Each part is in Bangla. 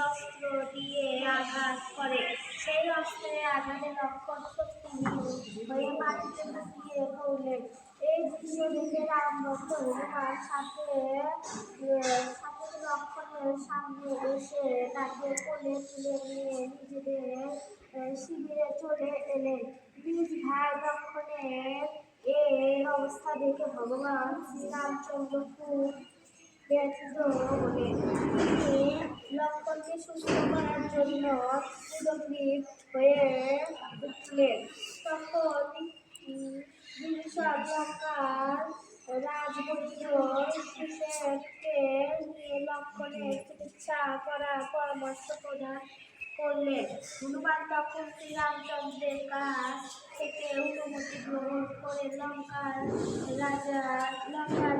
অস্ত্র দিয়ে আঘাত করে। সেই অস্ত্রের আঘাতে লক্ষণ শক্তিহীন হয়ে মাটিতে লুটিয়ে পড়লেন। এই দৃশ্য দেখে রামভক্ত হনুমান সাথে লক্ষণের সামনে এসে তাকে কোলে তুলে নিয়ে নিজেদের শিবিরে চলে এলেন। নিজ ভাই লক্ষণের এই অবস্থা দেখে ভগবান শ্রীরামচন্দ্র খুব ব্যথিত হলেন। তিনি লক্ষণকে সুস্থ করার জন্য উদ্গ্রীব হয়ে উঠলেন। তখন বিভীষণ লঙ্কার রাজবৈদ্য কুশেরকে নিয়ে লক্ষণের চিকিৎসা করার পরামর্শ প্রদান করলেন। হনুমান তখন শ্রীরামচন্দ্রের কাছ থেকে অনুমতি গ্রহণ করে লঙ্কার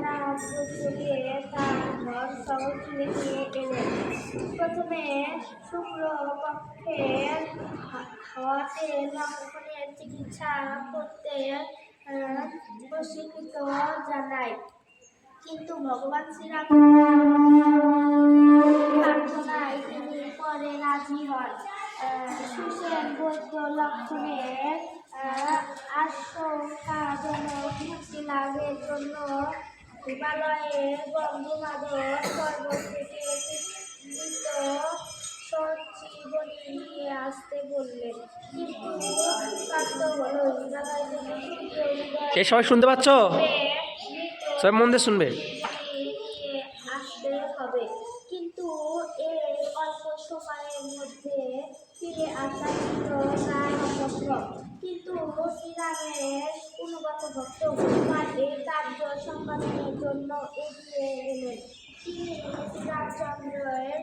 রাজবৈদ্যকে তার ঘর সহ তুলে নিয়ে এলেন। প্রথমে শুক্রপক্ষের হওয়াতে লক্ষণের চিকিৎসা করতে প্রশিক্ষিত জানায়, কিন্তু ভগবান প্রার্থনায় তিনি পরে রাজি হন। সুসেন বৈদ্য লক্ষণের আশঙ্কাজনক মুক্তি লাভের জন্য হিমালয়ের গন্ধমাদন পর্বত থেকে মৃত সঞ্জীবনী নিয়ে আসতে বললেন, কিন্তু প্রাপ্ত হল হিমালয় থেকে সবাই শুনতে পাচ্ছ? সবাই মন দিয়ে শুনবে। আসতে হবে, কিন্তু এই অল্প সময়ের মধ্যে ফিরে আসা ছিল তার অসম্ভব। কিন্তু শ্রীরামের অনুগত ভক্ত হনুমান এই কার্য সম্পাদনের জন্য এগিয়ে এলেন। তিনি শ্রীরামচন্দ্রের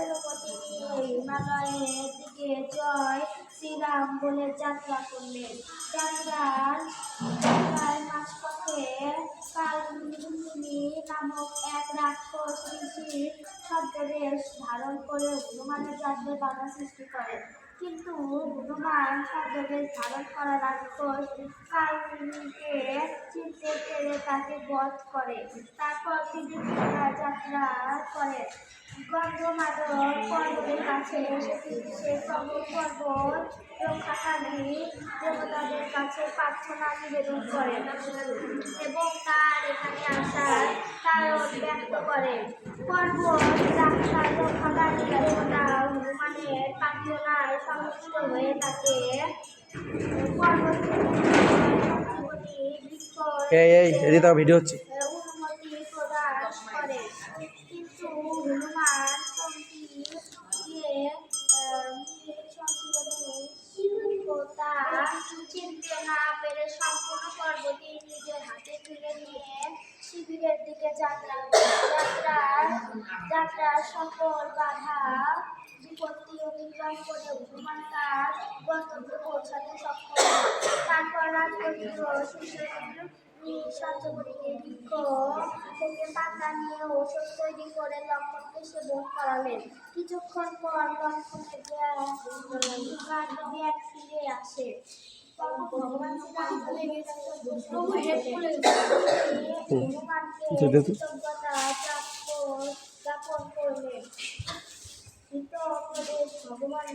অনুমতি নিয়ে হিমালয়ের দিকে জয় শ্রীরাম বলে যাত্রা করলেন। যাত্রার মাঝপথে কালমুনি নামক এক রাক্ষস ঋষির ছদ্মবেশ ধারণ করে হনুমানের যাত্রায় বাধা সৃষ্টি করে। কিন্তু হনুমান ছদ্মবেশ ধারণ করা রাক্ষস কালমুনিকে চিনতে পেরে তাকে বধ করে। তারপর তিনি যাত্রা করে গন্ধমাদন পর্বতের কাছে এসে তিনি সেই পর্বত রক্ষাকারী দেবতাদের কাছে প্রার্থনা নিবেদন করেন এবং তার এখানে আসার কারণ ব্যক্ত করেন। পর্বত রক্ষাকারী দেবতা হনুমানের প্রার্থনায় সন্তুষ্ট হয়ে তাকে পর্বত ভিডিও হচ্ছে অনুমতি প্রদান করে। কিন্তু হনুমান কমতি দিয়ে চিনতে না পেরে সম্পূর্ণ পর্বতই নিজের হাতে তুলে নিয়ে শিবিরের দিকে যাত্রার সকল বাধা বিপত্তি অতিক্রম করে হনুমান তার গন্তব্যে পৌঁছাতে সক্ষম হয়। তারপর রাজবৈদ্য সঞ্জীবনী বৃক্ষ থেকে পাতা নিয়ে ঔষধ তৈরি করে লক্ষণকে সেবন করালেন। কিছুক্ষণ পর লক্ষণের জ্ঞান ফিরে আসে। ভগবান শ্রীরামকে কৃতজ্ঞতা জ্ঞাপন করলেন। ভগবান